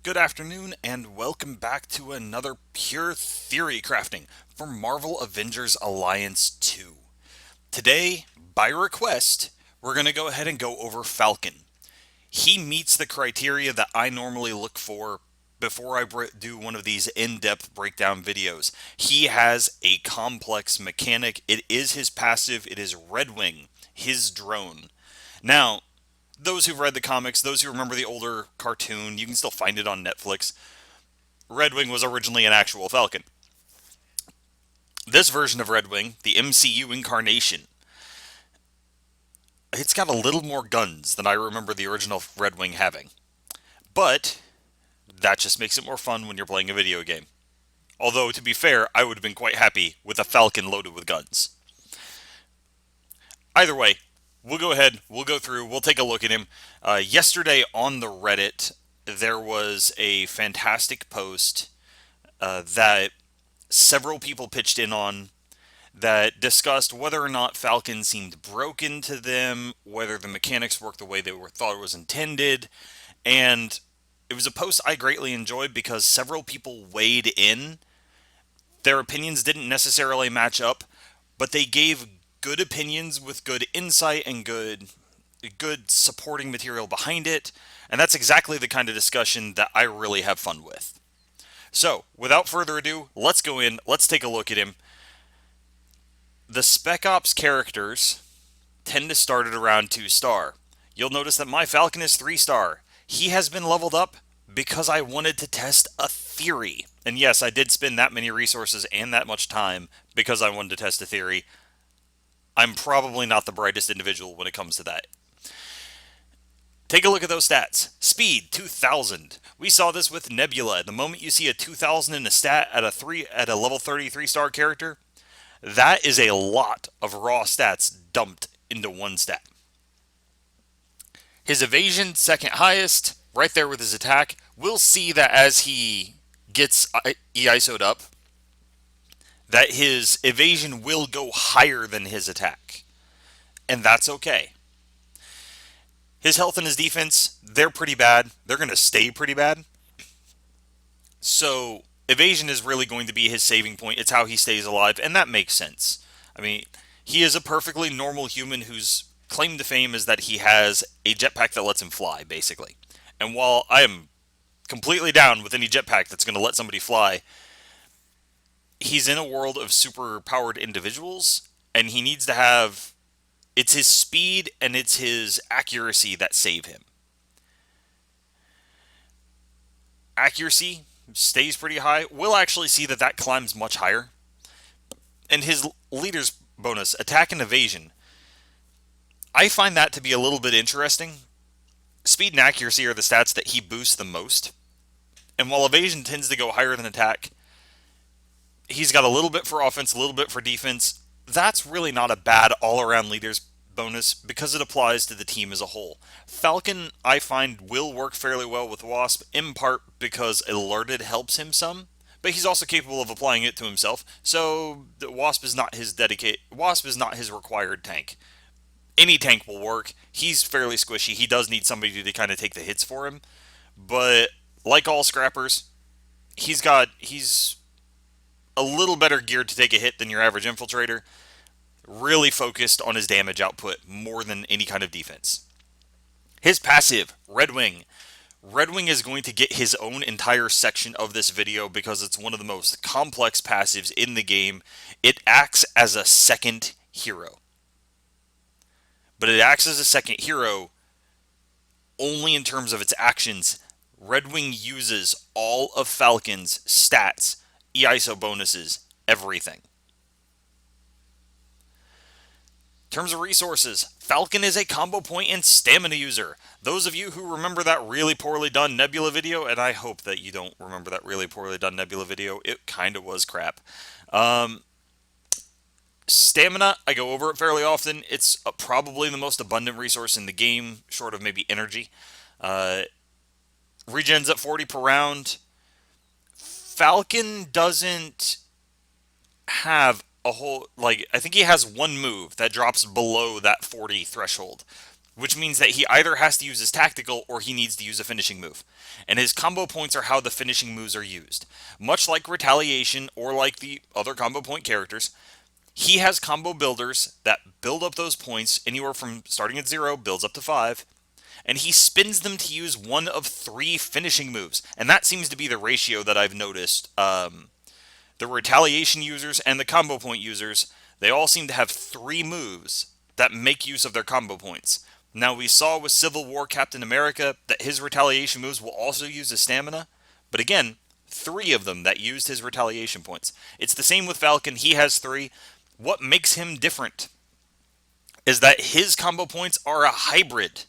Good afternoon, and welcome back to another Pure Theory crafting for Marvel Avengers Alliance 2. Today, by request, we're going to go ahead and go over Falcon. He meets the criteria that I normally look for before I do one of these in-depth breakdown videos. He has a complex mechanic. It is his passive. It is Redwing, his drone. Now, those who've read the comics, those who remember the older cartoon, you can still find it on Netflix. Redwing was originally an actual Falcon. This version of Redwing, the MCU incarnation, it's got a little more guns than I remember the original Redwing having. But that just makes it more fun when you're playing a video game. Although, to be fair, I would have been quite happy with a Falcon loaded with guns. Either way, we'll go ahead, we'll go through, we'll take a look at him. Yesterday on the Reddit, there was a fantastic post that several people pitched in on that discussed whether or not Falcon seemed broken to them, whether the mechanics worked the way they thought it was intended, and it was a post I greatly enjoyed because several people weighed in. Their opinions didn't necessarily match up, but they gave good opinions with good insight and good supporting material behind it, and that's exactly the kind of discussion that I really have fun with. So, without further ado, let's go in, let's take a look at him. The Spec Ops characters tend to start at around 2-star. You'll notice that my Falcon is 3-star. He has been leveled up because I wanted to test a theory. And yes, I did spend that many resources and that much time because I wanted to test a theory. I'm probably not the brightest individual when it comes to that. Take a look at those stats. Speed, 2000. We saw this with Nebula. The moment you see a 2000 in a stat at a level 33 star character, that is a lot of raw stats dumped into one stat. His evasion, second highest, right there with his attack. We'll see that as he gets EISO'd up, that his evasion will go higher than his attack. And that's okay. His health and his defense, they're pretty bad. They're going to stay pretty bad. So, evasion is really going to be his saving point. It's how he stays alive, and that makes sense. I mean, he is a perfectly normal human whose claim to fame is that he has a jetpack that lets him fly, basically. And while I am completely down with any jetpack that's going to let somebody fly, he's in a world of super powered individuals, and he needs to have... It's his speed and it's his accuracy that save him. Accuracy stays pretty high. We'll actually see that that climbs much higher. And his leader's bonus, attack and evasion, I find that to be a little bit interesting. Speed and accuracy are the stats that he boosts the most. And while evasion tends to go higher than attack, he's got a little bit for offense, a little bit for defense. That's really not a bad all-around leader's bonus because it applies to the team as a whole. Falcon, I find, will work fairly well with Wasp, in part because Alerted helps him some, but he's also capable of applying it to himself, so Wasp is not his required tank. Any tank will work. He's fairly squishy. He does need somebody to kind of take the hits for him, but like all scrappers, he's a little better geared to take a hit than your average infiltrator. Really focused on his damage output more than any kind of defense. His passive, Redwing. Redwing is going to get his own entire section of this video because it's one of the most complex passives in the game. It acts as a second hero. But it acts as a second hero only in terms of its actions. Redwing uses all of Falcon's stats, EISO bonuses, everything. In terms of resources, Falcon is a combo point and stamina user. Those of you who remember that really poorly done Nebula video, and I hope that you don't remember that really poorly done Nebula video, it kind of was crap. Stamina, I go over it fairly often. It's probably the most abundant resource in the game, short of maybe energy. Regens at 40 per round. Falcon doesn't have a whole, I think he has one move that drops below that 40 threshold. which means that he either has to use his tactical or he needs to use a finishing move. And his combo points are how the finishing moves are used. Much like Retaliation or like the other combo point characters, he has combo builders that build up those points anywhere from starting at 0, builds up to 5, and he spins them to use one of 3 finishing moves. And that seems to be the ratio that I've noticed. The Retaliation users and the combo point users, they all seem to have 3 moves that make use of their combo points. Now, we saw with Civil War Captain America that his retaliation moves will also use his stamina, but again, 3 of them that used his retaliation points. It's the same with Falcon, he has 3. What makes him different is that his combo points are a hybrid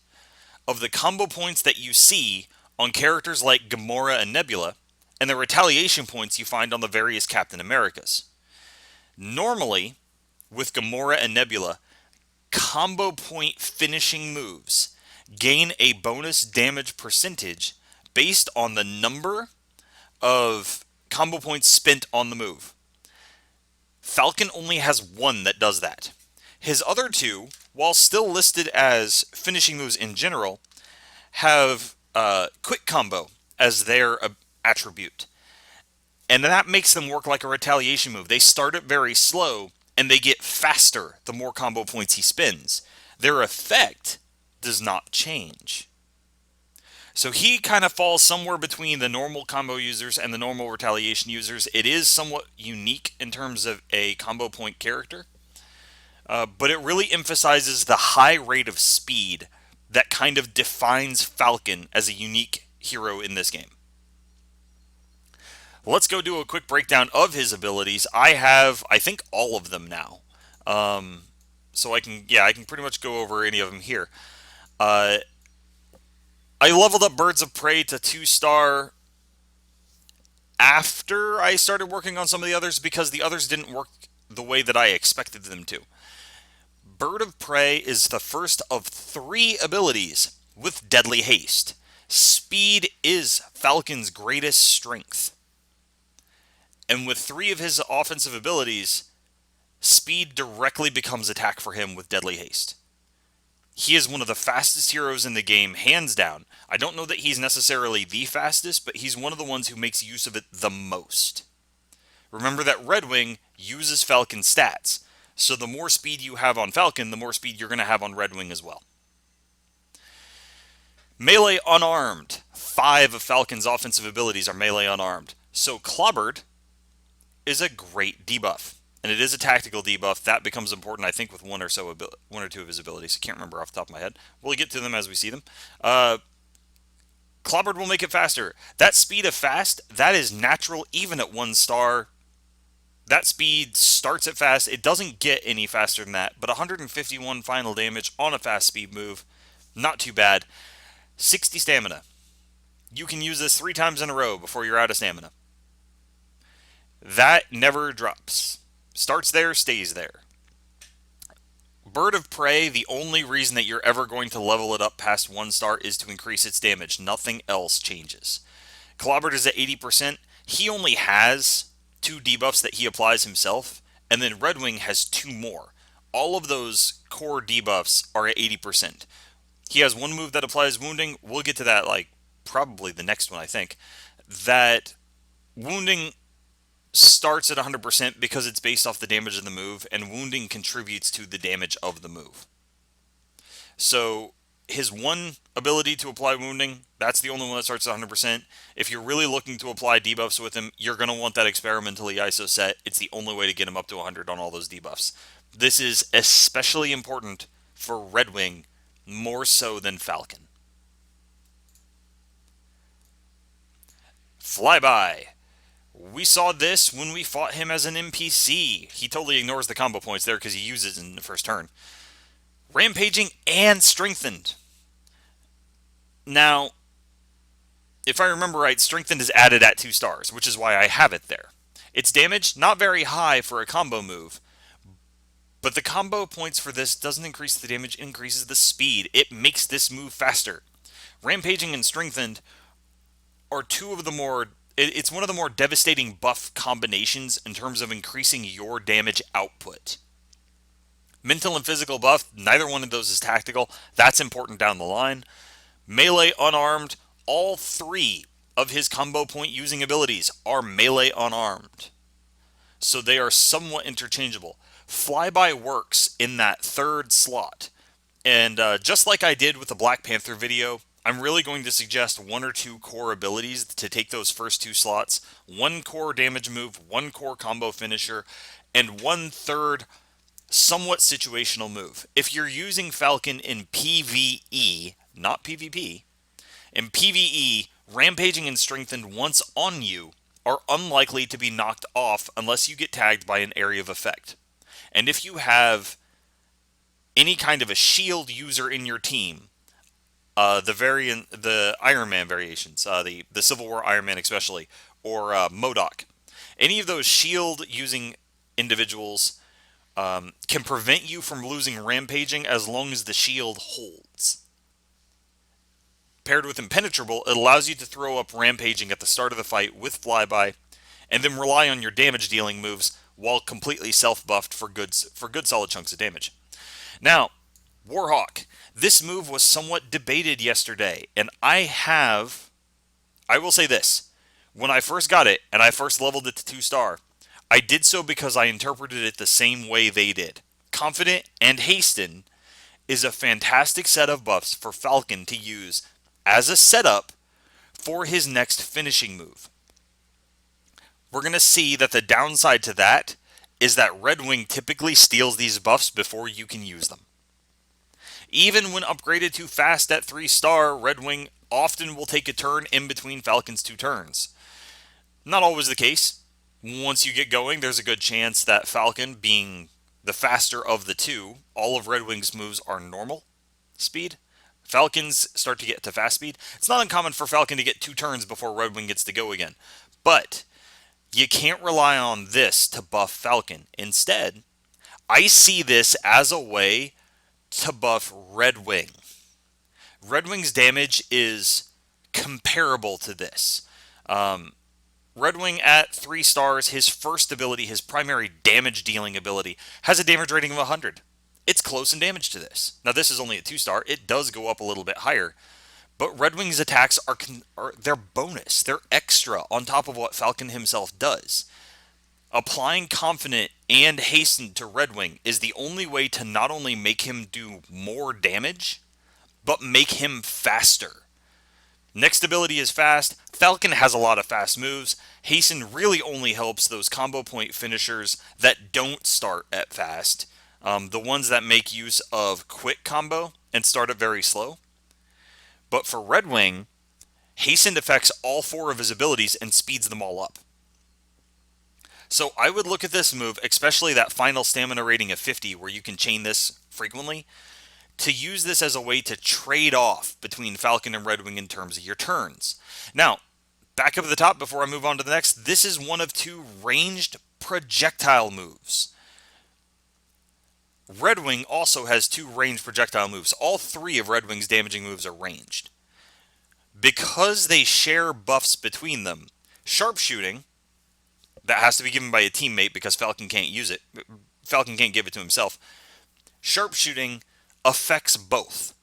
of the combo points that you see on characters like Gamora and Nebula, and the retaliation points you find on the various Captain Americas. Normally, with Gamora and Nebula, combo point finishing moves gain a bonus damage percentage based on the number of combo points spent on the move. Falcon only has 1 that does that. His other 2, while still listed as finishing moves in general, have quick combo as their attribute. And that makes them work like a retaliation move. They start it very slow, and they get faster the more combo points he spends. Their effect does not change. So he kind of falls somewhere between the normal combo users and the normal retaliation users. It is somewhat unique in terms of a combo point character, but it really emphasizes the high rate of speed that kind of defines Falcon as a unique hero in this game. Let's go do a quick breakdown of his abilities. I have, I think, all of them now. So I can pretty much go over any of them here. I leveled up Birds of Prey to 2-star after I started working on some of the others because the others didn't work the way that I expected them to. Bird of Prey is the first of 3 abilities with Deadly Haste. Speed is Falcon's greatest strength. And with 3 of his offensive abilities, speed directly becomes attack for him with Deadly Haste. He is one of the fastest heroes in the game, hands down. I don't know that he's necessarily the fastest, but he's one of the ones who makes use of it the most. Remember that Redwing uses Falcon stats, so the more speed you have on Falcon, the more speed you're going to have on Redwing as well. Melee unarmed. 5 of Falcon's offensive abilities are melee unarmed. So Clobbered is a great debuff, and it is a tactical debuff. That becomes important, I think, with 1 or 2 of his abilities. I can't remember off the top of my head. We'll get to them as we see them. Clobbered will make it faster. That speed of fast, that is natural even at 1 star. That speed starts at fast. It doesn't get any faster than that, but 151 final damage on a fast speed move, not too bad. 60 stamina. You can use this 3 times in a row before you're out of stamina. That never drops. Starts there, stays there. Bird of Prey, the only reason that you're ever going to level it up past 1 star is to increase its damage. Nothing else changes. Clobbered is at 80%. He only has 2 debuffs that he applies himself, and then Redwing has 2 more. All of those core debuffs are at 80%. He has 1 move that applies wounding. We'll get to that, probably the next one, I think. That wounding starts at 100% because it's based off the damage of the move, and wounding contributes to the damage of the move. So his 1 ability to apply wounding, that's the only one that starts at 100%. If you're really looking to apply debuffs with him, you're going to want that experimentally ISO set. It's the only way to get him up to 100 on all those debuffs. This is especially important for Redwing, more so than Falcon. FLYBY. We saw this when we fought him as an NPC. He totally ignores the combo points there because he uses it in the first turn. Rampaging and Strengthened. Now, if I remember right, Strengthened is added at 2 stars, which is why I have it there. Its damage, not very high for a combo move, but the combo points for this doesn't increase the damage, it increases the speed. It makes this move faster. Rampaging and Strengthened are 2 of the more... It's one of the more devastating buff combinations in terms of increasing your damage output. Mental and physical buff, neither one of those is tactical. That's important down the line. Melee unarmed, all three of his combo point using abilities are melee unarmed. So they are somewhat interchangeable. Flyby works in that third slot. And just like I did with the Black Panther video, I'm really going to suggest one or two core abilities to take those first two slots. One core damage move, one core combo finisher, and one third somewhat situational move. If you're using Falcon in PvE, not PvP, in PvE, rampaging and strengthened once on you are unlikely to be knocked off unless you get tagged by an area of effect. And if you have any kind of a shield user in your team, the Iron Man variations, the Civil War Iron Man especially, or MODOK, any of those shield using individuals can prevent you from losing rampaging as long as the shield holds. Paired with Impenetrable, it allows you to throw up rampaging at the start of the fight with Flyby, and then rely on your damage dealing moves while completely self-buffed for good solid chunks of damage. Now, Warhawk. This move was somewhat debated yesterday, and I will say this. When I first got it, and I first leveled it to 2-star, I did so because I interpreted it the same way they did. Confident and Hasten is a fantastic set of buffs for Falcon to use as a setup for his next finishing move. We're going to see that the downside to that is that Redwing typically steals these buffs before you can use them. Even when upgraded to fast at 3-star, Redwing often will take a turn in between Falcon's two turns. Not always the case. Once you get going, there's a good chance that Falcon, being the faster of the two, all of Redwing's moves are normal speed. Falcons start to get to fast speed. It's not uncommon for Falcon to get 2 turns before Redwing gets to go again. But you can't rely on this to buff Falcon. Instead, I see this as a way to buff Redwing. Redwing's damage is comparable to this. Redwing at 3 stars, his first ability, his primary damage dealing ability, has a damage rating of 100. It's close in damage to this. Now this is only a 2-star. It does go up a little bit higher. But Redwing's attacks are they're bonus. They're extra on top of what Falcon himself does. Applying Confident and Hasten to Redwing is the only way to not only make him do more damage, but make him faster. Next ability is Fast. Falcon has a lot of fast moves. Hasten really only helps those combo point finishers that don't start at Fast. The ones that make use of quick combo and start it very slow. But for Redwing, Hasten affects all 4 of his abilities and speeds them all up. So I would look at this move, especially that final stamina rating of 50 where you can chain this frequently, to use this as a way to trade off between Falcon and Redwing in terms of your turns. Now, back up at the top before I move on to the next, this is one of 2 ranged projectile moves. Redwing also has 2 ranged projectile moves. All 3 of Redwing's damaging moves are ranged. Because they share buffs between them, Sharpshooting, that has to be given by a teammate because Falcon can't use it. Falcon can't give it to himself. Sharpshooting affects both.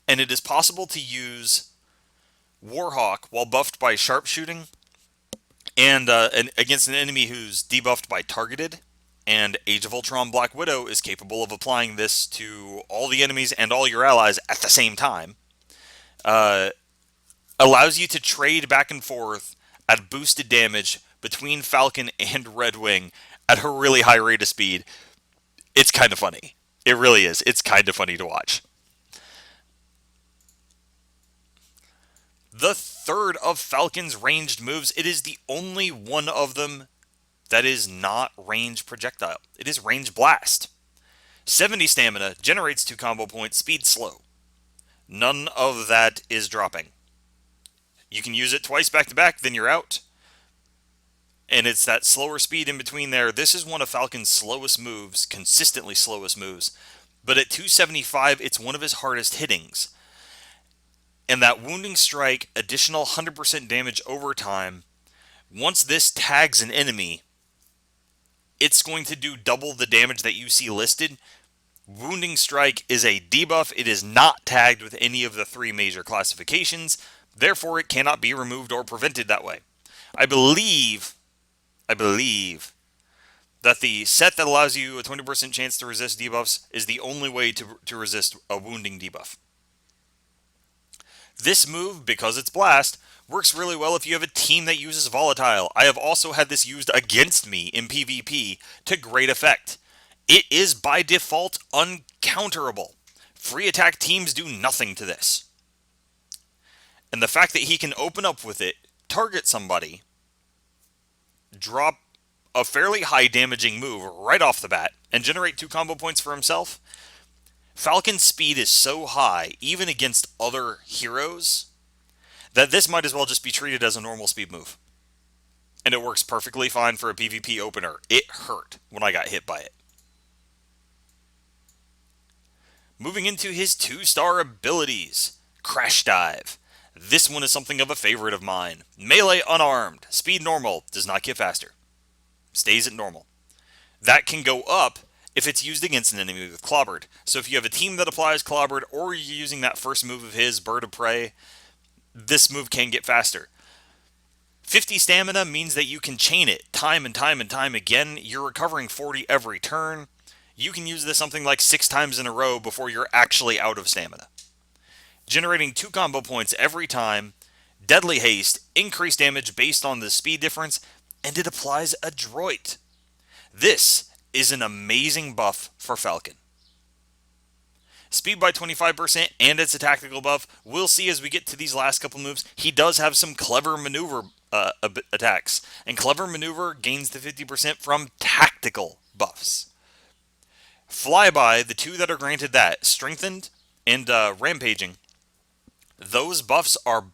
And it is possible to use Warhawk while buffed by Sharpshooting and against an enemy who's debuffed by Targeted. And Age of Ultron Black Widow is capable of applying this to all the enemies and all your allies at the same time. Allows you to trade back and forth at boosted damage between Falcon and Redwing at a really high rate of speed. It's kind of funny. It really is. It's kind of funny to watch. The third of Falcon's ranged moves, it is the only one of them that is not range projectile. It is range blast. 70 stamina, generates 2 combo points, speed slow. None of that is dropping. You can use it twice back to back, then you're out. And it's that slower speed in between there. This is one of Falcon's slowest moves, consistently slowest moves. But at 275, it's one of his hardest hittings. And that Wounding Strike, additional 100% damage over time, once this tags an enemy, it's going to do double the damage that you see listed. Wounding Strike is a debuff. It is not tagged with any of the 3 major classifications. Therefore, it cannot be removed or prevented that way. I believe that the set that allows you a 20% chance to resist debuffs is the only way to resist a wounding debuff. This move, because it's Blast, works really well if you have a team that uses Volatile. I have also had this used against me in PvP to great effect. It is by default uncounterable. Free attack teams do nothing to this. And the fact that he can open up with it, target somebody, drop a fairly high damaging move right off the bat, and generate 2 combo points for himself. Falcon's speed is so high, even against other heroes, that this might as well just be treated as a normal speed move. And it works perfectly fine for a PvP opener. It hurt when I got hit by it. Moving into his 2-star abilities. Crash Dive. This one is something of a favorite of mine. Melee unarmed. Speed normal. Does not get faster. Stays at normal. That can go up if it's used against an enemy with Clobbered. So if you have a team that applies Clobbered, or you're using that first move of his, Bird of Prey, this move can get faster. 50 stamina means that you can chain it time and time and time again. You're recovering 40 every turn. You can use this something like 6 times in a row before you're actually out of stamina. Generating 2 combo points every time. Deadly Haste, increased damage based on the speed difference, and it applies adroit. This is an amazing buff for Falcon. Speed by 25%, and it's a tactical buff. We'll see as we get to these last couple moves. He does have some clever maneuver attacks, and clever maneuver gains the 50% from tactical buffs. FLYBY, the 2 that are granted that, strengthened and rampaging, those buffs are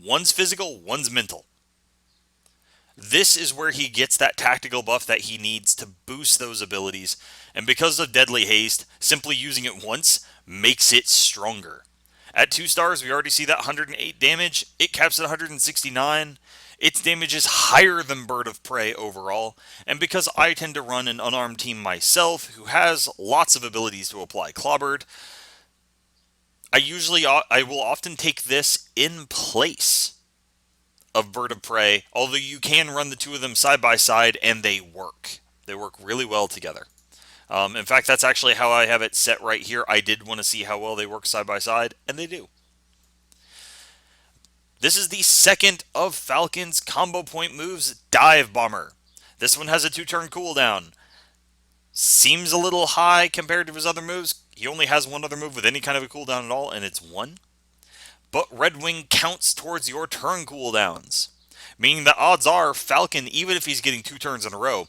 one's physical, one's mental. This is where he gets that tactical buff that he needs to boost those abilities, and because of Deadly Haste, simply using it once makes it stronger. At 2 stars, we already see that 108 damage. It caps at 169. Its damage is higher than Bird of Prey overall, and because I tend to run an unarmed team myself who has lots of abilities to apply Clobbered, I will often take this in place of Bird of Prey, although you can run the 2 of them side by side, and they work. They work really well together. In fact, that's actually how I have it set right here. I did want to see how well they work side by side, and they do. This is the second of Falcon's combo point moves, Dive Bomber. This one has a 2-turn cooldown. Seems a little high compared to his other moves. He only has one other move with any kind of a cooldown at all, and it's 1. But Redwing counts towards your turn cooldowns, meaning that odds are Falcon, even if he's getting 2 turns in a row,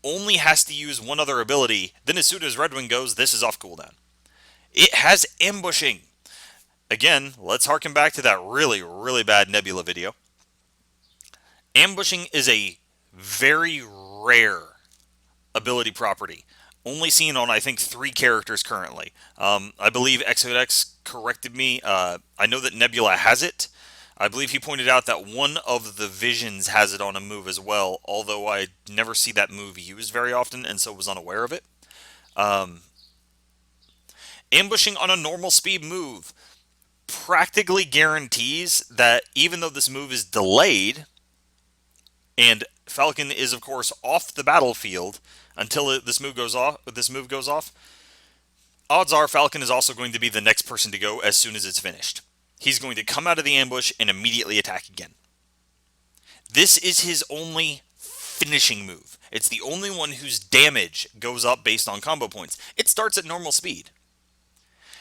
only has to use one other ability. Then as soon as Redwing goes, this is off cooldown. It has ambushing. Again, let's harken back to that really, really bad Nebula video. Ambushing is a very rare ability property. Only seen on, I think, 3 characters currently. I believe Exodex corrected me. I know that Nebula has it. I believe he pointed out that one of the Visions has it on a move as well, although I never see that move used very often, and so was unaware of it. Ambushing on a normal speed move practically guarantees that even though this move is delayed, and Falcon is, of course, off the battlefield until this move goes off, odds are Falcon is also going to be the next person to go as soon as it's finished. He's going to come out of the ambush and immediately attack again. This is his only finishing move. It's the only one whose damage goes up based on combo points. It starts at normal speed.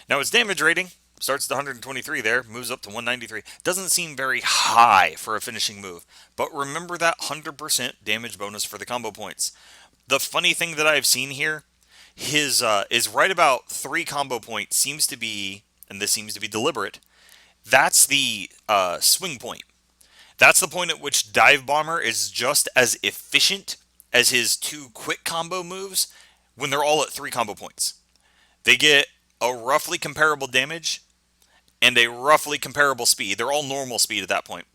Now its damage rating starts at 123 there, moves up to 193. Doesn't seem very high for a finishing move, but remember that 100% damage bonus for the combo points. The funny thing that I've seen here, his is right about 3 combo points seems to be, and this seems to be deliberate, that's the swing point. That's the point at which Dive Bomber is just as efficient as his 2 quick combo moves when they're all at 3 combo points. They get a roughly comparable damage and a roughly comparable speed. They're all normal speed at that point.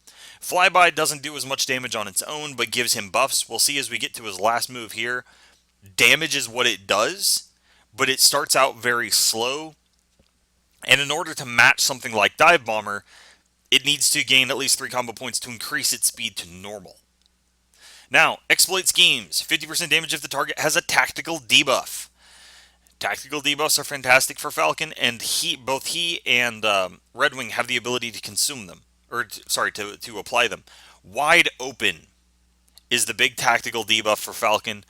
Flyby doesn't do as much damage on its own, but gives him buffs. We'll see as we get to his last move here. Damage is what it does, but it starts out very slow. And in order to match something like Dive Bomber, it needs to gain at least 3 combo points to increase its speed to normal. Now, Exploit Schemes. 50% damage if the target has a tactical debuff. Tactical debuffs are fantastic for Falcon, and both he and Redwing have the ability to consume them. To apply them. Wide Open is the big tactical debuff for Falcon.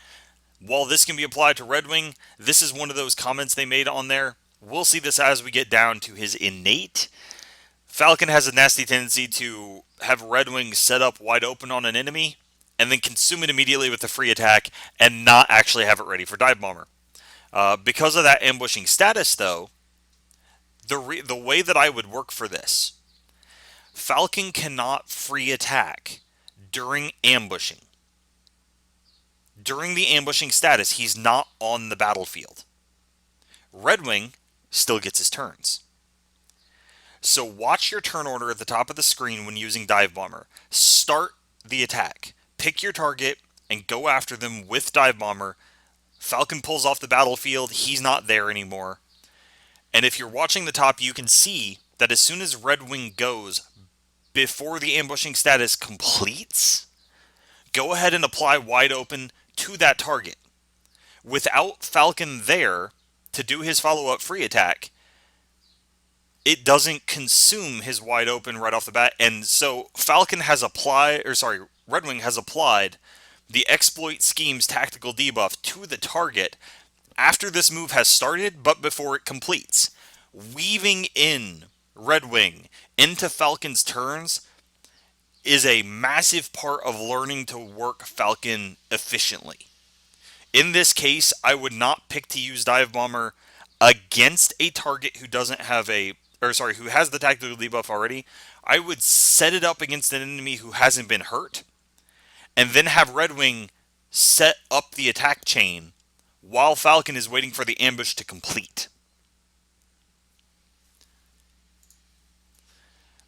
While this can be applied to Redwing, this is one of those comments they made on there. We'll see this as we get down to his innate. Falcon has a nasty tendency to have Redwing set up wide open on an enemy, and then consume it immediately with a free attack, and not actually have it ready for Dive Bomber. Because of that ambushing status, though, the way that I would work for this, Falcon cannot free attack during ambushing. During the ambushing status, he's not on the battlefield. Redwing still gets his turns. So watch your turn order at the top of the screen when using Dive Bomber. Start the attack. Pick your target and go after them with Dive Bomber. Falcon pulls off the battlefield. He's not there anymore. And if you're watching the top, you can see that as soon as Redwing goes, before the ambushing status completes, go ahead and apply Wide Open to that target. Without Falcon there to do his follow-up free attack, it doesn't consume his Wide Open right off the bat. And so Redwing has applied the Exploit Schemes tactical debuff to the target after this move has started, but before it completes. Weaving in Redwing into Falcon's turns is a massive part of learning to work Falcon efficiently. In this case, I would not pick to use Dive Bomber against a target who doesn't have who has the tactical debuff already. I would set it up against an enemy who hasn't been hurt, and then have Redwing set up the attack chain while Falcon is waiting for the ambush to complete.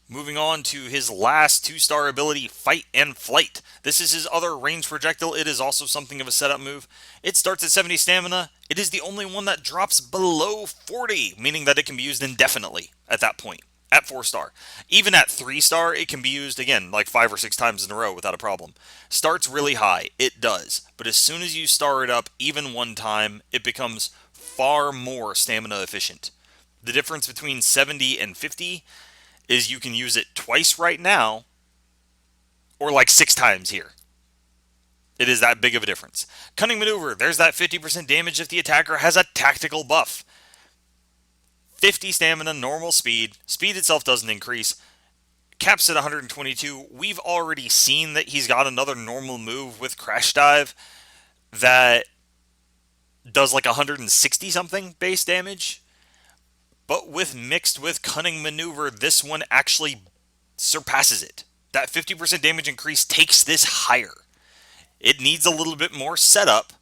Moving on to his last 2-star ability, Fight and Flight. This is his other ranged projectile. It is also something of a setup move. It starts at 70 stamina. It is the only one that drops below 40, meaning that it can be used indefinitely at that point, at 4-star. Even at 3-star, it can be used, again, like 5 or 6 times in a row without a problem. Starts really high. It does. But as soon as you star it up, even one time, it becomes far more stamina efficient. The difference between 70 and 50 is you can use it twice right now, or like 6 times here. It is that big of a difference. Cunning Maneuver, there's that 50% damage if the attacker has a tactical buff. 50 stamina, normal speed. Speed itself doesn't increase. Caps at 122. We've already seen that he's got another normal move with Crash Dive that does like 160 something base damage. But mixed with Cunning Maneuver, this one actually surpasses it. That 50% damage increase takes this higher. It needs a little bit more setup,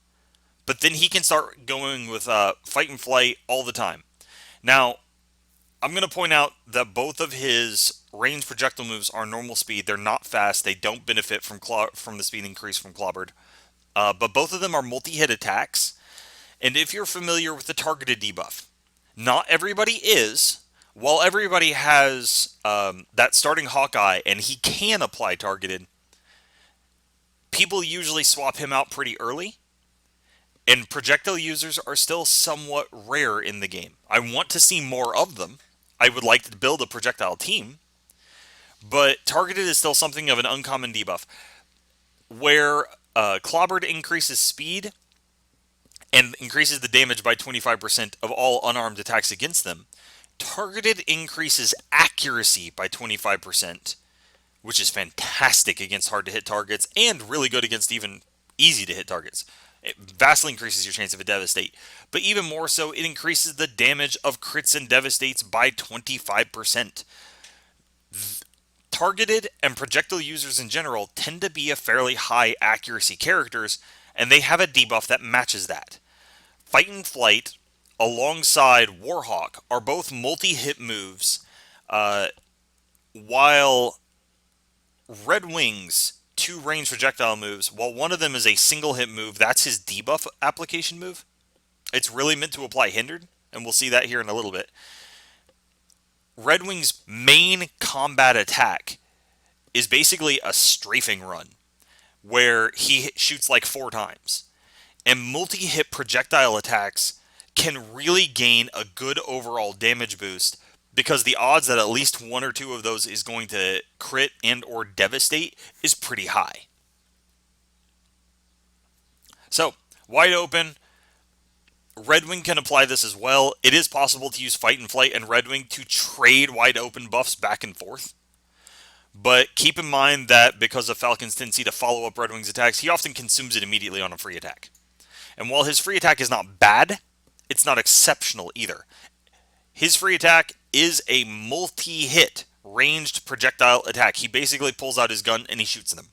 but then he can start going with Fight and Flight all the time. Now, I'm going to point out that both of his ranged projectile moves are normal speed. They're not fast. They don't benefit from the speed increase from Clobbered. But both of them are multi-hit attacks. And if you're familiar with the targeted debuff, not everybody is. While everybody has that starting Hawkeye and he can apply targeted, people usually swap him out pretty early. And projectile users are still somewhat rare in the game. I want to see more of them. I would like to build a projectile team. But targeted is still something of an uncommon debuff. Where Clobbered increases speed and increases the damage by 25% of all unarmed attacks against them, targeted increases accuracy by 25%, which is fantastic against hard-to-hit targets and really good against even easy-to-hit targets. It vastly increases your chance of a Devastate. But even more so, it increases the damage of crits and Devastates by 25%. Targeted and projectile users in general tend to be a fairly high accuracy characters, and they have a debuff that matches that. Fight and Flight, alongside Warhawk, are both multi-hit moves, while Redwing's two range projectile moves, while one of them is a single hit move, that's his debuff application move. It's really meant to apply hindered, and we'll see that here in a little bit. Redwing's main combat attack is basically a strafing run, where he shoots like 4 times. And multi-hit projectile attacks can really gain a good overall damage boost because the odds that at least 1 or 2 of those is going to crit and or devastate is pretty high. So, wide open, Redwing can apply this as well. It is possible to use Fight and Flight and Redwing to trade wide open buffs back and forth. But keep in mind that because of Falcon's tendency to follow up Redwing's attacks, he often consumes it immediately on a free attack. And while his free attack is not bad, it's not exceptional either. His free attack is a multi-hit ranged projectile attack. He basically pulls out his gun and he shoots them.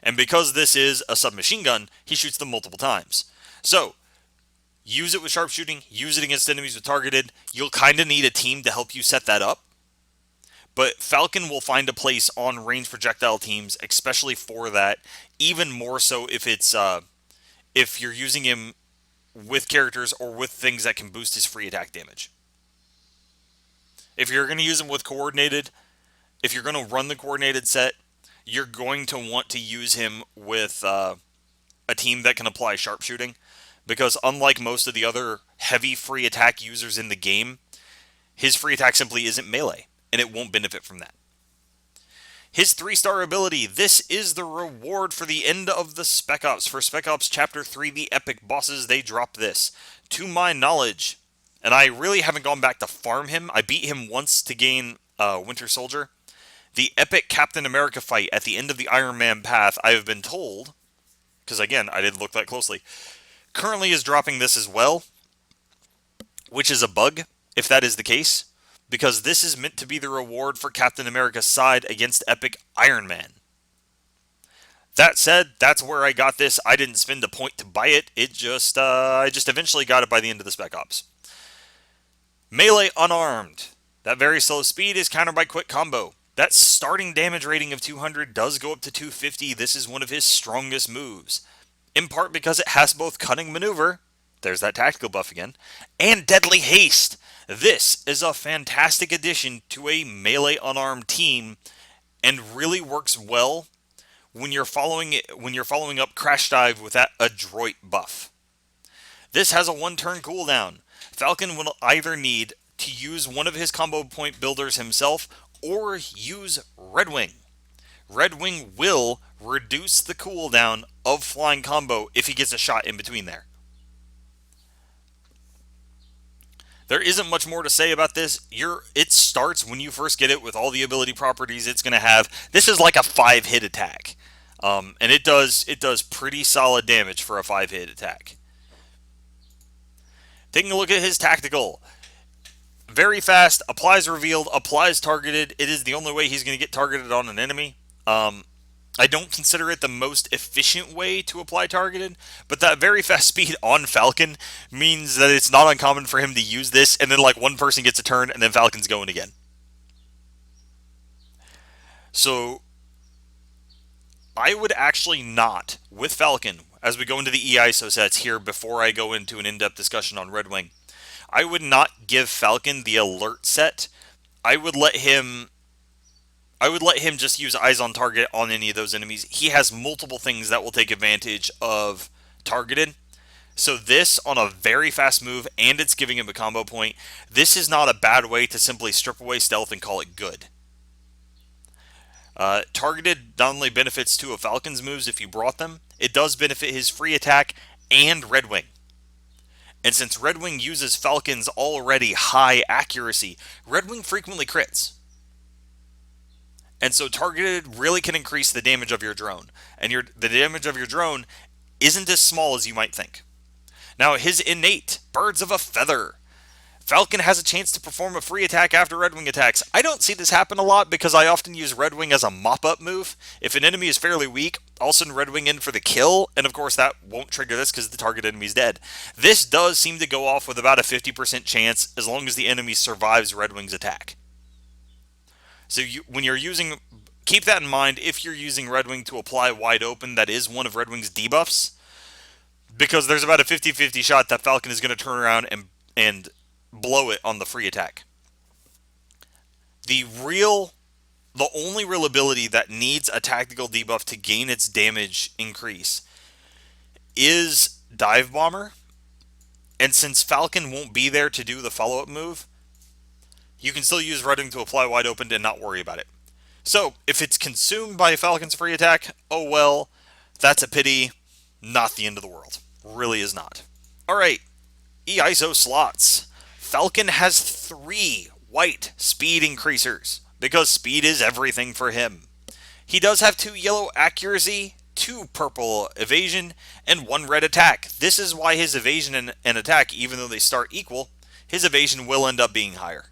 And because this is a submachine gun, he shoots them multiple times. So, use it with sharpshooting, use it against enemies with targeted. You'll kind of need a team to help you set that up. But Falcon will find a place on range projectile teams, especially for that. Even more so if it's if you're using him with characters or with things that can boost his free attack damage. If you're going to use him with coordinated, if you're going to run the coordinated set, you're going to want to use him with a team that can apply sharpshooting. Because unlike most of the other heavy free attack users in the game, his free attack simply isn't melee, and it won't benefit from that. His 3-star ability, this is the reward for the end of the Spec Ops. For Spec Ops Chapter 3, the epic bosses, they drop this. To my knowledge, and I really haven't gone back to farm him, I beat him once to gain Winter Soldier. The epic Captain America fight at the end of the Iron Man path, I have been told, because again, I didn't look that closely, currently is dropping this as well, which is a bug, if that is the case. Because this is meant to be the reward for Captain America's side against Epic Iron Man. That said, that's where I got this. I didn't spend a point to buy it. I just eventually got it by the end of the Spec Ops. Melee unarmed. That very slow speed is countered by quick combo. That starting damage rating of 200 does go up to 250. This is one of his strongest moves. In part because it has both cunning maneuver, there's that tactical buff again, and deadly haste. This is a fantastic addition to a melee unarmed team and really works well when you're following up Crash Dive with that adroit buff. This has a 1-turn cooldown. Falcon will either need to use one of his combo point builders himself or use Redwing. Redwing will reduce the cooldown of flying combo if he gets a shot in between there. There isn't much more to say about this. It starts when you first get it with all the ability properties it's going to have. This is like a 5-hit attack. And it does pretty solid damage for a 5-hit attack. Taking a look at his tactical. Very fast, applies revealed, applies targeted. It is the only way he's going to get targeted on an enemy. I don't consider it the most efficient way to apply targeted, but that very fast speed on Falcon means that it's not uncommon for him to use this, and then like one person gets a turn, and then Falcon's going again. So, I would actually not, with Falcon, as we go into the EISO sets here before I go into an in-depth discussion on Redwing, I would not give Falcon the alert set. I would let him just use eyes on target on any of those enemies. He has multiple things that will take advantage of targeted. So this, on a very fast move, and it's giving him a combo point, this is not a bad way to simply strip away stealth and call it good. Targeted not only benefits two of Falcon's moves if you brought them, it does benefit his free attack and Redwing. And since Redwing uses Falcon's already high accuracy, Redwing frequently crits. And so targeted really can increase the damage of your drone. And the damage of your drone isn't as small as you might think. Now, his innate, Birds of a Feather. Falcon has a chance to perform a free attack after Redwing attacks. I don't see this happen a lot because I often use Redwing as a mop-up move. If an enemy is fairly weak, I'll send Redwing in for the kill, and of course that won't trigger this because the target enemy is dead. This does seem to go off with about a 50% chance as long as the enemy survives Redwing's attack. So when you're using keep that in mind if you're using Redwing to apply wide open. That is one of Redwing's debuffs, because there's about a 50-50 shot that Falcon is going to turn around and blow it on the free attack. The only real ability that needs a tactical debuff to gain its damage increase is Dive Bomber. And since Falcon won't be there to do the follow-up move, you can still use Redwing to apply wide open and not worry about it. So, if it's consumed by Falcon's free attack, oh well, that's a pity. Not the end of the world. Really is not. Alright, EISO slots. Falcon has 3 white speed increasers, because speed is everything for him. He does have 2 yellow accuracy, 2 purple evasion, and 1 red attack. This is why his evasion and attack, even though they start equal, his evasion will end up being higher.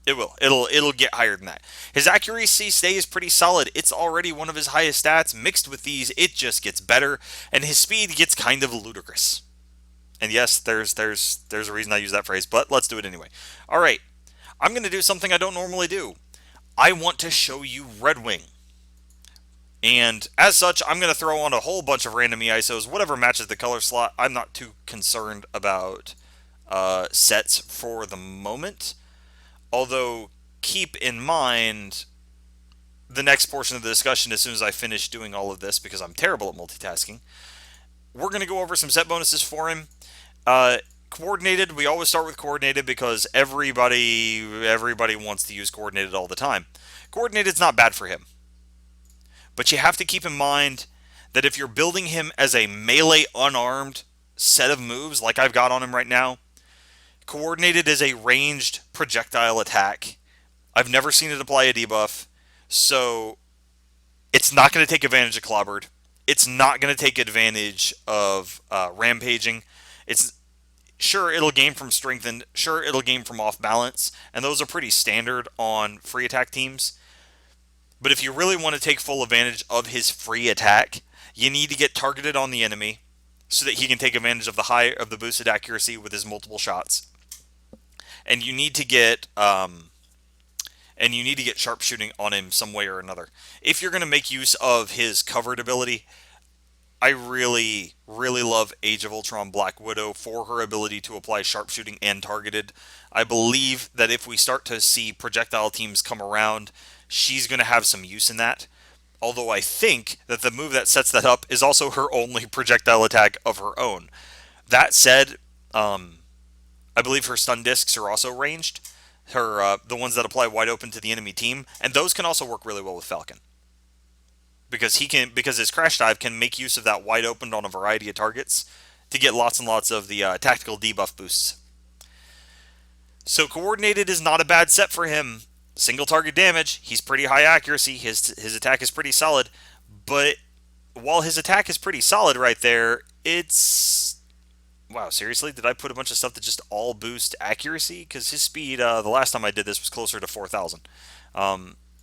It will. It'll get higher than that. His accuracy stays pretty solid. It's already one of his highest stats. Mixed with these, it just gets better, and his speed gets kind of ludicrous. And yes, there's a reason I use that phrase, but let's do it anyway. All right, I'm going to do something I don't normally do. I want to show you Redwing. And as such, I'm going to throw on a whole bunch of random EISOs, whatever matches the color slot. I'm not too concerned about sets for the moment. Although, keep in mind the next portion of the discussion as soon as I finish doing all of this, because I'm terrible at multitasking. We're going to go over some set bonuses for him. Coordinated, we always start with coordinated because everybody wants to use coordinated all the time. Coordinated's not bad for him. But you have to keep in mind that if you're building him as a melee unarmed set of moves like I've got on him right now, coordinated is a ranged projectile attack. I've never seen it apply a debuff, so it's not going to take advantage of clobbered. It's not going to take advantage of rampaging. Sure, it'll gain from strengthened. Sure, it'll gain from off balance, and those are pretty standard on free attack teams. But if you really want to take full advantage of his free attack, you need to get targeted on the enemy so that he can take advantage of the boosted accuracy with his multiple shots. And you need to get sharpshooting on him some way or another. If you're going to make use of his covered ability, I really, really love Age of Ultron Black Widow for her ability to apply sharpshooting and targeted. I believe that if we start to see projectile teams come around, she's going to have some use in that. Although I think that the move that sets that up is also her only projectile attack of her own. That said, I believe her stun discs are also ranged. The ones that apply wide open to the enemy team, and those can also work really well with Falcon. Because his crash dive can make use of that wide open on a variety of targets to get lots and lots of the tactical debuff boosts. So coordinated is not a bad set for him. Single target damage, he's pretty high accuracy, his attack is pretty solid, but while his attack is pretty solid right there, it's... Wow, seriously? Did I put a bunch of stuff that just all boost accuracy? Because his speed, the last time I did this, was closer to 4,000.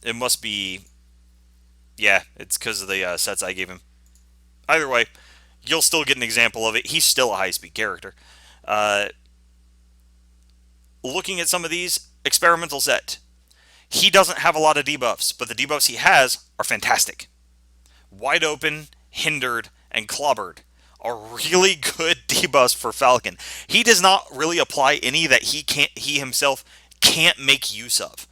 It must be... Yeah, it's because of the sets I gave him. Either way, you'll still get an example of it. He's still a high-speed character. Looking at some of these, experimental set. He doesn't have a lot of debuffs, but the debuffs he has are fantastic. Wide open, hindered, and clobbered are really good debuffs for Falcon. He does not really apply any that he himself can't make use of.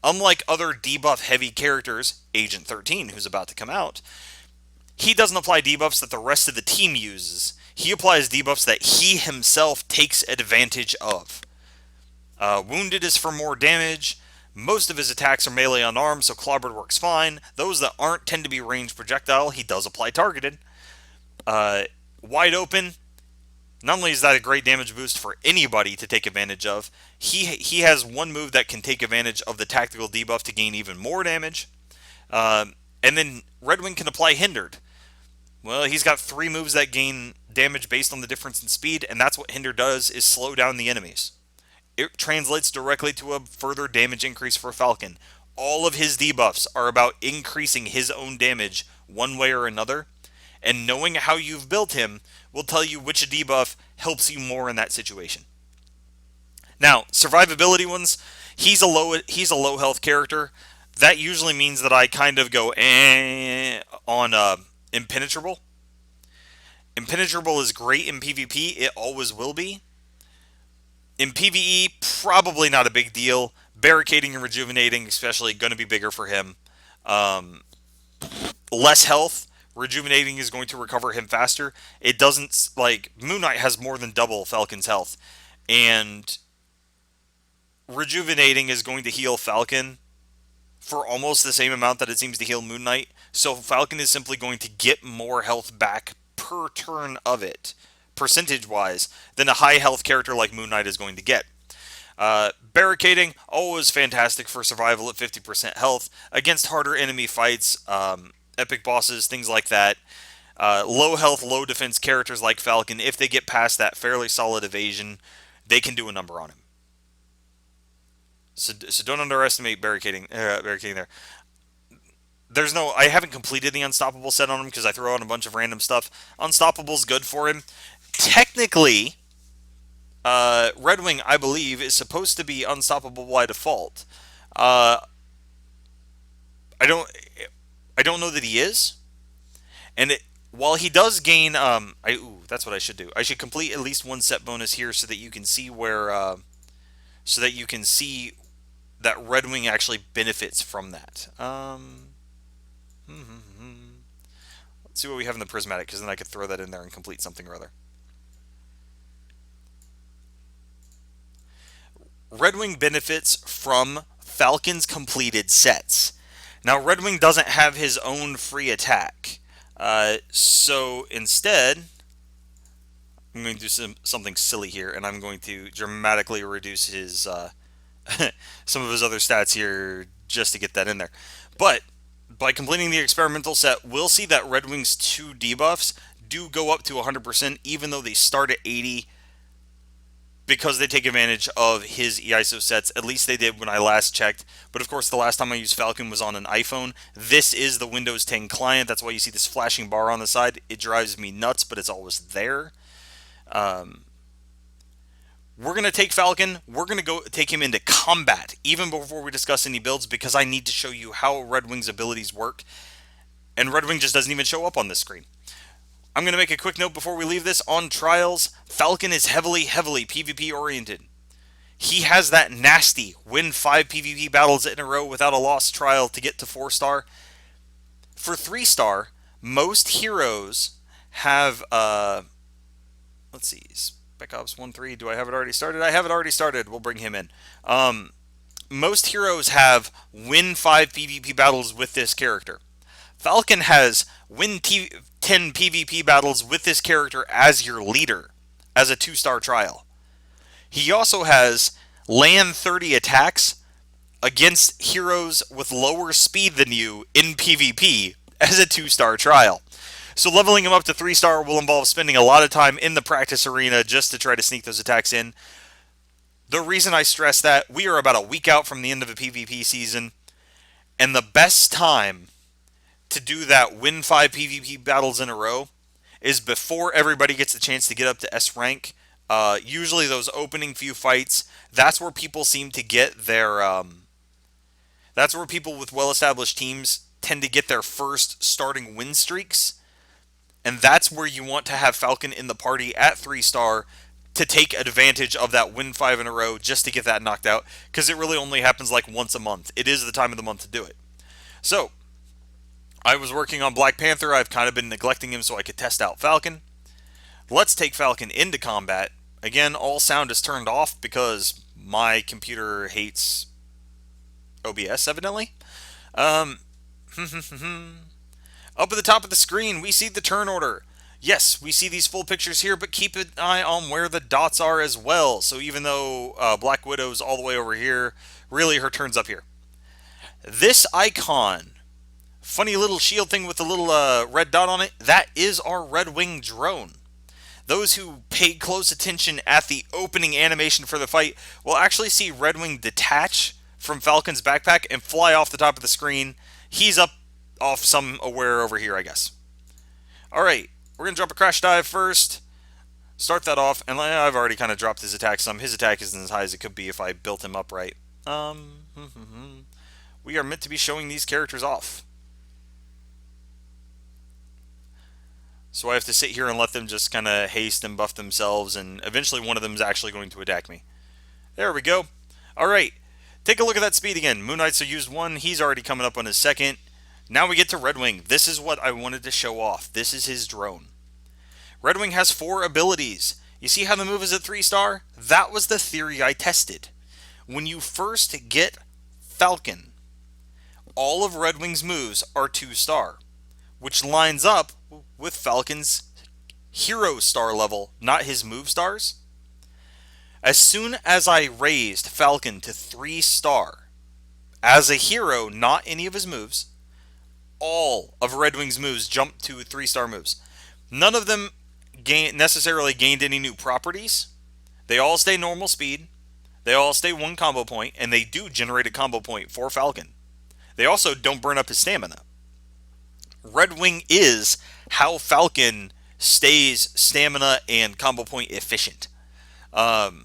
Unlike other debuff-heavy characters, Agent 13, who's about to come out, he doesn't apply debuffs that the rest of the team uses. He applies debuffs that he himself takes advantage of. Wounded is for more damage. Most of his attacks are melee unarmed, so clobbered works fine. Those that aren't tend to be ranged projectile. He does apply targeted. Wide open. Not only is that a great damage boost for anybody to take advantage of, he has one move that can take advantage of the tactical debuff to gain even more damage. And then Redwing can apply hindered. Well, he's got 3 moves that gain damage based on the difference in speed, and that's what hindered does, is slow down the enemies. It translates directly to a further damage increase for Falcon. All of his debuffs are about increasing his own damage one way or another, and knowing how you've built him will tell you which debuff helps you more in that situation. Now, survivability ones, he's a low health character. that usually means that I kind of go on impenetrable. Impenetrable is great in PvP. It always will be. In PvE, probably not a big deal. Barricading and rejuvenating, especially, going to be bigger for him. Um, Less health. Rejuvenating is going to recover him faster. It doesn't, like, Moon Knight has more than double Falcon's health. And rejuvenating is going to heal Falcon for almost the same amount that it seems to heal Moon Knight. So Falcon is simply going to get more health back per turn of it, percentage-wise, than a high health character like Moon Knight is going to get. Barricading, always fantastic for survival at 50% health against harder enemy fights, epic bosses, things like that. Low health, low defense characters like Falcon, if they get past that fairly solid evasion, they can do a number on him. So don't underestimate barricading there. There's no, I haven't completed the Unstoppable set on him because I throw out a bunch of random stuff. Unstoppable's good for him. Technically, Redwing, I believe, is supposed to be unstoppable by default. Uh, I don't, I don't know that he is. And while he does gain, that's what I should do. I should complete at least one set bonus here so that you can see where, so that you can see that Redwing actually benefits from that. Let's see what we have in the prismatic, because then I could throw that in there and complete something or other. Redwing benefits from Falcon's completed sets. Now, Redwing doesn't have his own free attack. So instead, I'm going to do something silly here, and I'm going to dramatically reduce his some of his other stats here just to get that in there. But by completing the experimental set, we'll see that Redwing's 2 debuffs do go up to 100%, even though they start at 80, because they take advantage of his EISO sets. At least they did when I last checked. But of course, the last time I used Falcon was on an iPhone. This is the Windows 10 client. That's why you see this flashing bar on the side. It drives me nuts, but it's always there. We're going to take Falcon. We're going to go take him into combat, even before we discuss any builds, because I need to show you how Redwing's abilities work. And Redwing just doesn't even show up on this screen. I'm going to make a quick note before we leave this. On trials, Falcon is heavily PvP oriented. He has that nasty win 5 PvP battles in a row without a lost trial to get to 4-star. For 3-star, most heroes have, let's see, Spec Ops 1-3, do I have it already started? I have it already started. We'll bring him in. Most heroes have win 5 PvP battles with this character. Falcon has win 10 PvP battles with this character as your leader, as a 2-star trial. He also has land 30 attacks against heroes with lower speed than you in PvP as a 2-star trial. So leveling him up to 3-star will involve spending a lot of time in the practice arena just to try to sneak those attacks in. The reason I stress that, we are about a week out from the end of the PvP season, and the best time to do that win 5 PvP battles in a row is before everybody gets the chance to get up to S rank. Usually those opening few fights, that's where people seem to get their, that's where people with well-established teams tend to get their first starting win streaks. And that's where you want to have Falcon in the party at 3-star to take advantage of that win 5 in a row just to get that knocked out, because it really only happens like once a month. It is the time of the month to do it. So, I was working on Black Panther. I've kind of been neglecting him so I could test out Falcon. Let's take Falcon into combat. Again, all sound is turned off because my computer hates OBS, evidently. Up at the top of the screen, we see the turn order. Yes, we see these full pictures here, but keep an eye on where the dots are as well. So even though Black Widow's all the way over here, really her turn's up here. This icon, funny little shield thing with the little red dot on it, that is our Redwing drone. Those who paid close attention at the opening animation for the fight will actually see Redwing detach from Falcon's backpack and fly off the top of the screen. He's up off somewhere over here, I guess. Alright, we're going to drop a crash dive first. Start that off, and I've already kind of dropped his attack some. His attack isn't as high as it could be if I built him up right. We are meant to be showing these characters off. So I have to sit here and let them just kind of haste and buff themselves, and eventually one of them is actually going to attack me. There we go. Alright, take a look at that speed again. Moon Knights used one, he's already coming up on his second. Now we get to Redwing. This is what I wanted to show off. This is his drone. Redwing has 4 abilities. You see how the move is a 3-star? That was the theory I tested. When you first get Falcon, all of Redwing's moves are 2-star, which lines up with Falcon's hero star level, not his move stars. As soon as I raised Falcon to 3-star, as a hero, not any of his moves, all of Redwing's moves jumped to 3-star moves. None of them necessarily gained any new properties. They all stay normal speed. They all stay 1 combo point, and they do generate a combo point for Falcon. They also don't burn up his stamina. Redwing is how Falcon stays stamina and combo point efficient. All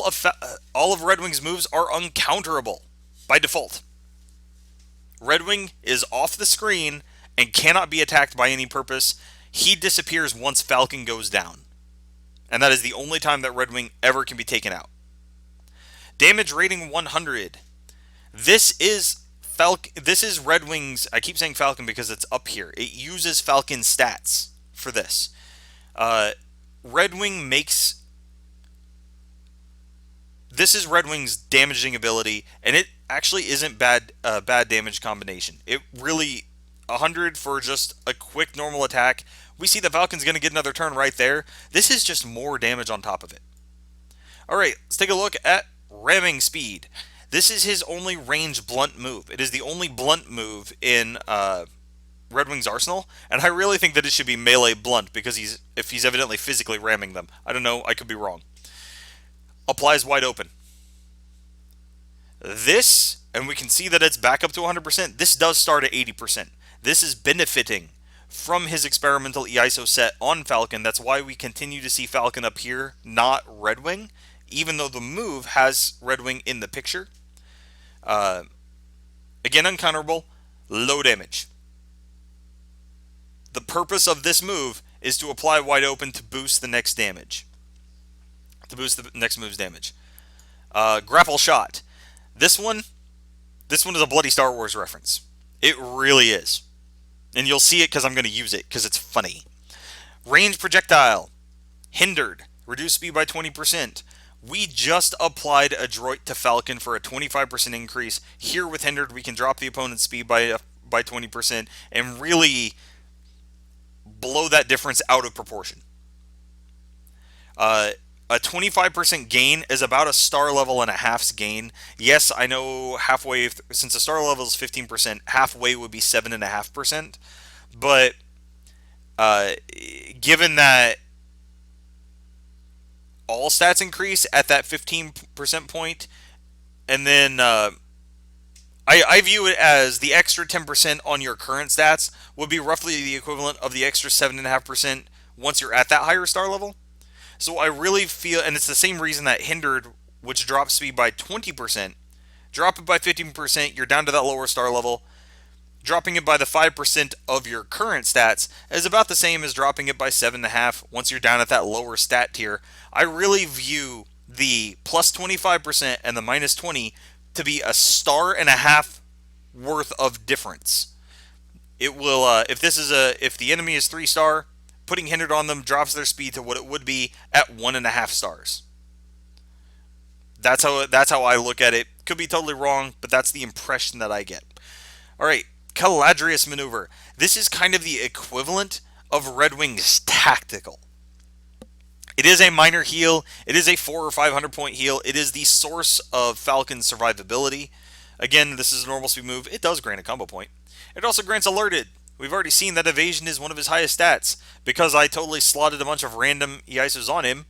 of Redwing's moves are uncounterable by default. Redwing is off the screen and cannot be attacked by any purpose. He disappears once Falcon goes down. And that is the only time that Redwing ever can be taken out. Damage rating 100. This is Redwing's... I keep saying Falcon because it's up here. It uses Falcon stats for this. Redwing makes... This is Redwing's damaging ability, and it actually isn't bad damage combination. It really... 100 for just a quick normal attack. We see the Falcon's going to get another turn right there. This is just more damage on top of it. Alright, let's take a look at ramming speed. This is his only range blunt move. It is the only blunt move in Redwing's arsenal, and I really think that it should be melee blunt because if he's evidently physically ramming them. I don't know, I could be wrong. Applies wide open. This, and we can see that it's back up to 100%. This does start at 80%. This is benefiting from his experimental EISO set on Falcon. That's why we continue to see Falcon up here, not Redwing, even though the move has Redwing in the picture. Again, uncounterable, low damage. The purpose of this move is to apply wide open to boost the next damage. To boost the next move's damage. Grapple shot. This one is a bloody Star Wars reference. It really is. And you'll see it because I'm going to use it because it's funny. Range projectile. Hindered. Reduce speed by 20%. We just applied Adroit to Falcon for a 25% increase. Here with Hindered, we can drop the opponent's speed by 20% and really blow that difference out of proportion. A 25% gain is about a star level and a half's gain. Yes, I know halfway, since the star level is 15%, halfway would be 7.5%. But given that all stats increase at that 15% point, and then I view it as the extra 10% on your current stats would be roughly the equivalent of the extra 7.5% once you're at that higher star level. So I really feel, and it's the same reason that Hindered, which drops speed by 20%, drop it by 15%, you're down to that lower star level. Dropping it by the 5% of your current stats is about the same as dropping it by 7.5% once you're down at that lower stat tier. I really view the plus 25% and the minus 20 to be a star and a half worth of difference. It will, if the enemy is 3-star, putting Hindered on them drops their speed to what it would be at 1.5 stars. That's how I look at it. Could be totally wrong, but that's the impression that I get. Alright, Caladrius maneuver. This is kind of the equivalent of Redwing's tactical. It is a minor heal. It is a 400 or 500 point heal. It is the source of Falcon's survivability. Again, this is a normal speed move. It does grant a combo point. It also grants alerted. We've already seen that evasion is one of his highest stats. Because I totally slotted a bunch of random EISOs on him,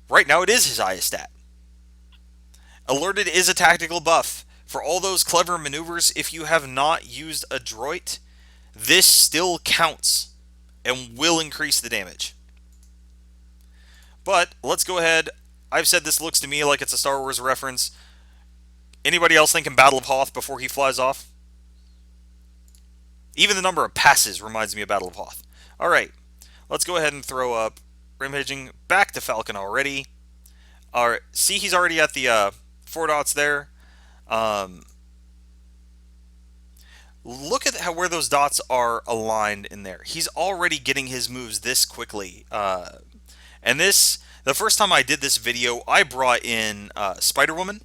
right now it is his highest stat. Alerted is a tactical buff. For all those clever maneuvers, if you have not used Adroit, this still counts and will increase the damage. But let's go ahead. I've said this looks to me like it's a Star Wars reference. Anybody else thinking Battle of Hoth before he flies off? Even the number of passes reminds me of Battle of Hoth. Alright, let's go ahead and throw up Rampaging back to Falcon already. Alright, see he's already at the 4 dots there. Look at where those dots are aligned in there. He's already getting his moves this quickly. And this, the first time I did this video, I brought in Spider-Woman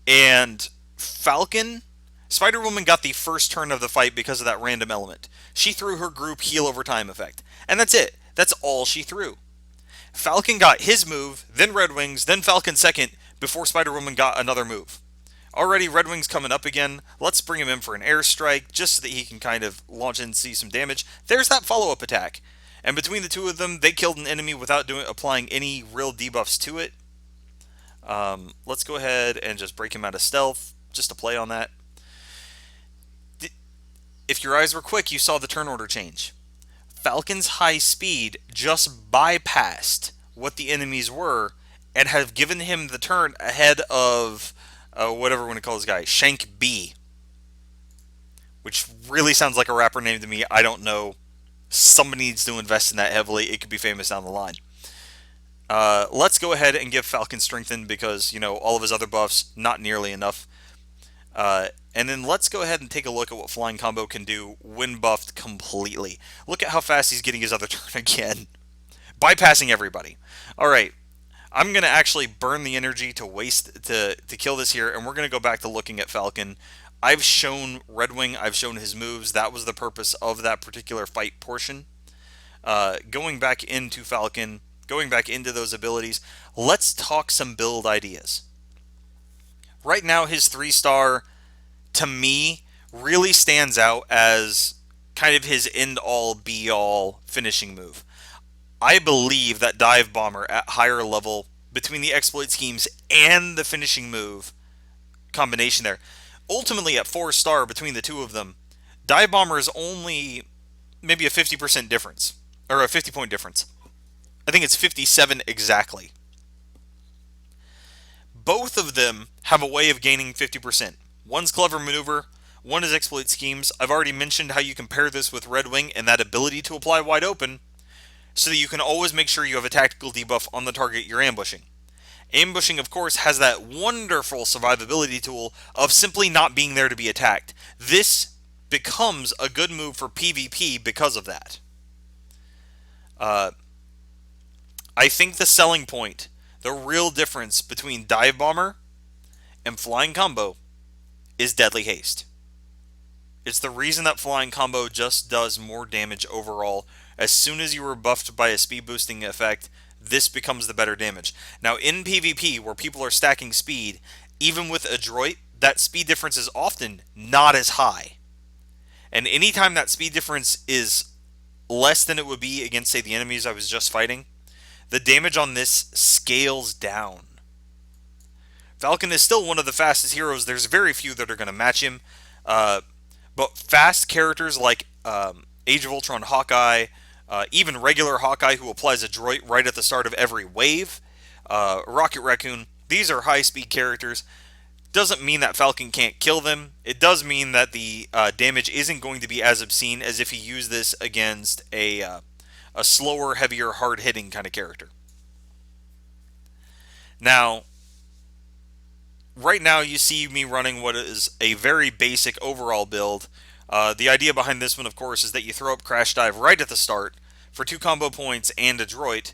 and Falcon. Spider-Woman got the first turn of the fight because of that random element. She threw her group heal over time effect. And that's it. That's all she threw. Falcon got his move, then Redwing's, then Falcon second, before Spider-Woman got another move. Already Redwing's coming up again. Let's bring him in for an airstrike, just so that he can kind of launch in and see some damage. There's that follow-up attack. And between the two of them, they killed an enemy without applying any real debuffs to it. Let's go ahead and just break him out of stealth, just to play on that. If your eyes were quick, you saw the turn order change. Falcon's high speed just bypassed what the enemies were and have given him the turn ahead of whatever we want to call this guy, Shank B. Which really sounds like a rapper name to me. I don't know. Somebody needs to invest in that heavily. It could be famous down the line. Let's go ahead and give Falcon Strengthen because, you know, all of his other buffs, not nearly enough. And then let's go ahead and take a look at what Flying Combo can do when buffed completely. Look at how fast he's getting his other turn again. Bypassing everybody. Alright, I'm going to actually burn the energy to waste to kill this here, and we're going to go back to looking at Falcon. I've shown Redwing, I've shown his moves. That was the purpose of that particular fight portion. Going back into Falcon, going back into those abilities, let's talk some build ideas. Right now, his 3-star, to me, really stands out as kind of his end-all, be-all finishing move. I believe that Dive Bomber at higher level, between the exploit schemes and the finishing move combination there, ultimately at 4-star between the two of them, Dive Bomber is only maybe a 50% difference, or a 50-point difference. I think it's 57 exactly. Both of them have a way of gaining 50%. One's Clever Maneuver, one is Exploit Schemes. I've already mentioned how you compare this with Redwing and that ability to apply Wide Open, so that you can always make sure you have a tactical debuff on the target you're ambushing. Ambushing, of course, has that wonderful survivability tool of simply not being there to be attacked. This becomes a good move for PvP because of that. I think the selling point, the real difference between Dive Bomber and Flying Combo is Deadly Haste. It's the reason that Flying Combo just does more damage overall. As soon as you are buffed by a speed boosting effect, this becomes the better damage. Now in PvP, where people are stacking speed, even with Adroit, that speed difference is often not as high. And anytime that speed difference is less than it would be against, say, the enemies I was just fighting, the damage on this scales down. Falcon is still one of the fastest heroes. There's very few that are going to match him. But fast characters like Age of Ultron Hawkeye, even regular Hawkeye who applies Adroit right at the start of every wave, Rocket Raccoon, these are high-speed characters. Doesn't mean that Falcon can't kill them. It does mean that the damage isn't going to be as obscene as if he used this against a slower, heavier, hard-hitting kind of character. Now, right now you see me running what is a very basic overall build. The idea behind this one, of course, is that you throw up Crash Dive right at the start for 2 combo points and Adroit,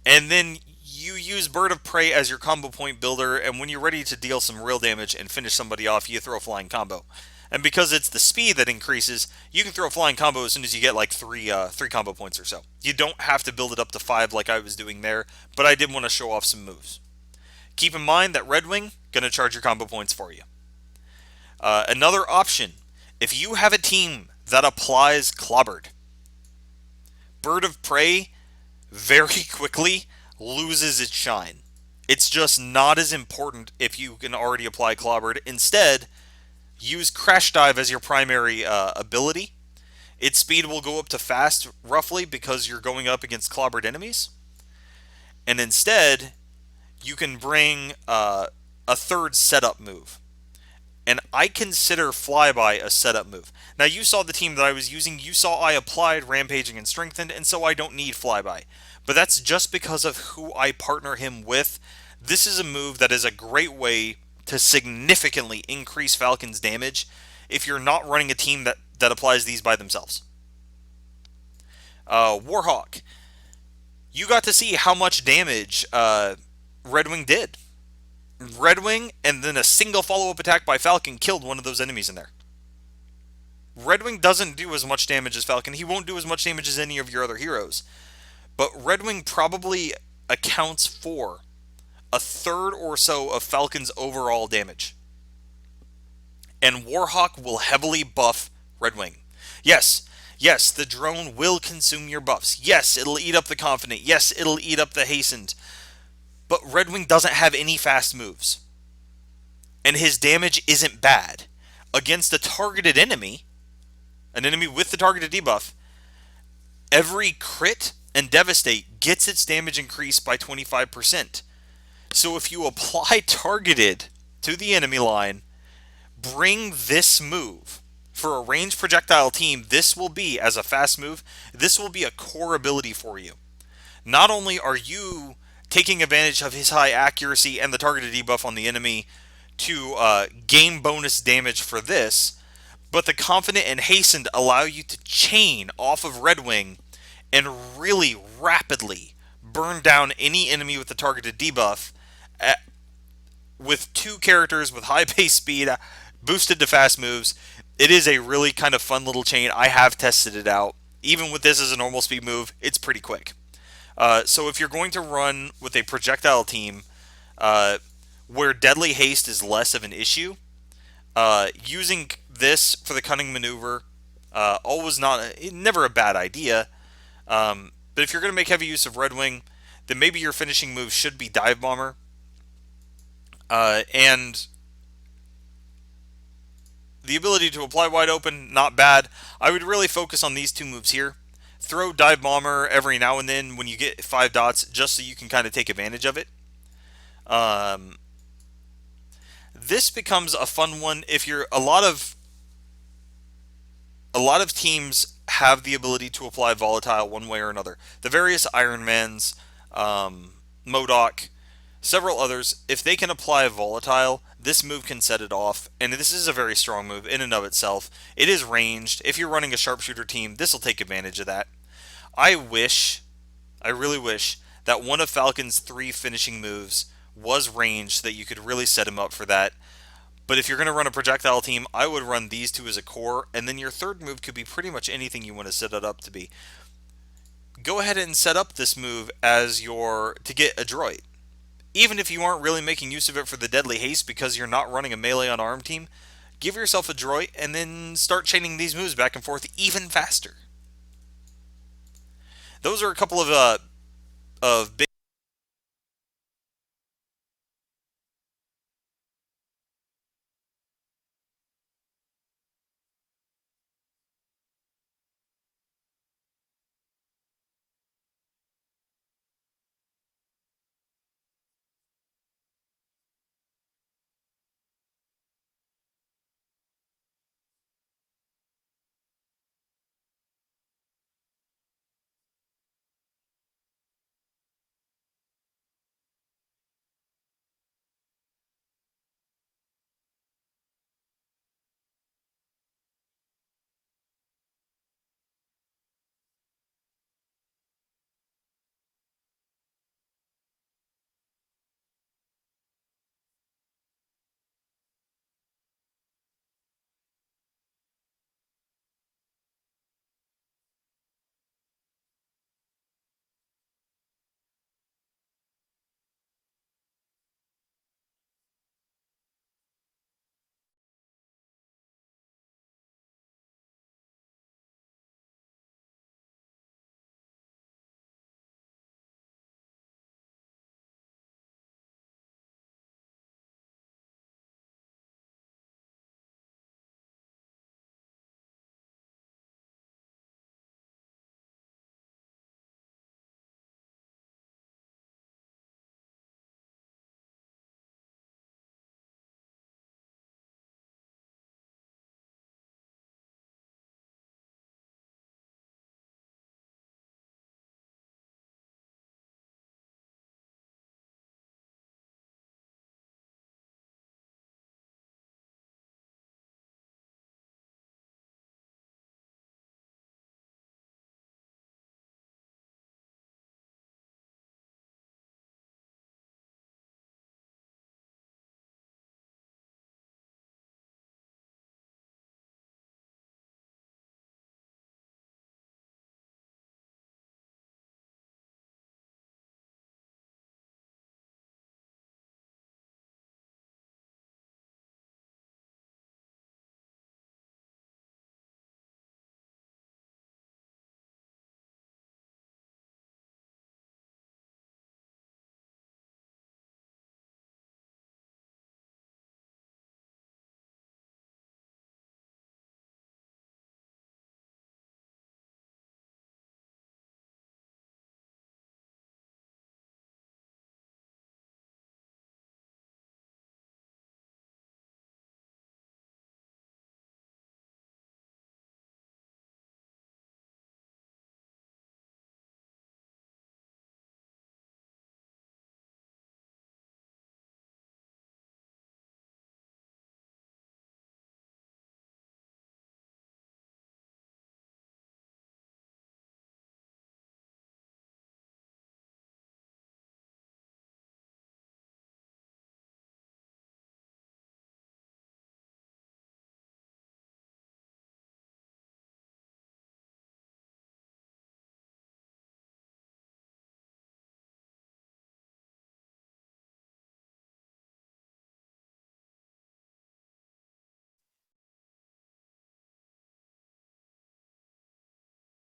and then you use Bird of Prey as your combo point builder, and when you're ready to deal some real damage and finish somebody off, you throw Flying Combo. And because it's the speed that increases, you can throw Flying Combo as soon as you get like 3 combo points or so. You don't have to build it up to 5 like I was doing there, but I did want to show off some moves. Keep in mind that Redwing going to charge your combo points for you. Another option, if you have a team that applies Clobbered, Bird of Prey very quickly loses its shine. It's just not as important if you can already apply Clobbered. Instead, use Crash Dive as your primary ability. Its speed will go up to fast, roughly, because you're going up against Clobbered enemies. And instead, you can bring a third setup move. And I consider Flyby a setup move. Now, you saw the team that I was using. You saw I applied Rampaging and Strengthened, and so I don't need Flyby. But that's just because of who I partner him with. This is a move that is a great way to significantly increase Falcon's damage if you're not running a team that applies these by themselves. Warhawk. You got to see how much damage Redwing did. Redwing, and then a single follow-up attack by Falcon killed one of those enemies in there. Redwing doesn't do as much damage as Falcon. He won't do as much damage as any of your other heroes. But Redwing probably accounts for a third or so of Falcon's overall damage. And Warhawk will heavily buff Redwing. Yes, the drone will consume your buffs. Yes, it'll eat up the Confident. Yes, it'll eat up the Hastened. But Redwing doesn't have any fast moves. And his damage isn't bad. Against a targeted enemy, an enemy with the targeted debuff, every crit and devastate gets its damage increased by 25%. So if you apply targeted to the enemy line, bring this move. For a ranged projectile team, this will be, as a fast move, this will be a core ability for you. Not only are you taking advantage of his high accuracy and the targeted debuff on the enemy to gain bonus damage for this, but the Confident and Hastened allow you to chain off of Redwing and really rapidly burn down any enemy with the targeted debuff with two characters with high base speed, boosted to fast moves. It is a really kind of fun little chain. I have tested it out. Even with this as a normal speed move, it's pretty quick. So if you're going to run with a projectile team where Deadly Haste is less of an issue, using this for the cunning maneuver never a bad idea. But if you're going to make heavy use of Redwing, then maybe your finishing move should be Dive Bomber. And the ability to apply Wide Open, not bad. I would really focus on these two moves here. Throw Dive Bomber every now and then when you get 5 dots, just so you can kind of take advantage of it. This becomes a fun one if you're a lot of teams have the ability to apply Volatile one way or another. The various Ironmans, MODOK, several others, if they can apply Volatile, this move can set it off, and this is a very strong move in and of itself. It is ranged. If you're running a sharpshooter team, this will take advantage of that. I really wish, that one of Falcon's 3 finishing moves was ranged, so that you could really set him up for that. But if you're going to run a projectile team, I would run these two as a core, and then your third move could be pretty much anything you want to set it up to be. Go ahead and set up this move as to get Adroit. Even if you aren't really making use of it for the Deadly Haste because you're not running a melee unarmed team, give yourself Adroit and then start chaining these moves back and forth even faster. Those are a couple of big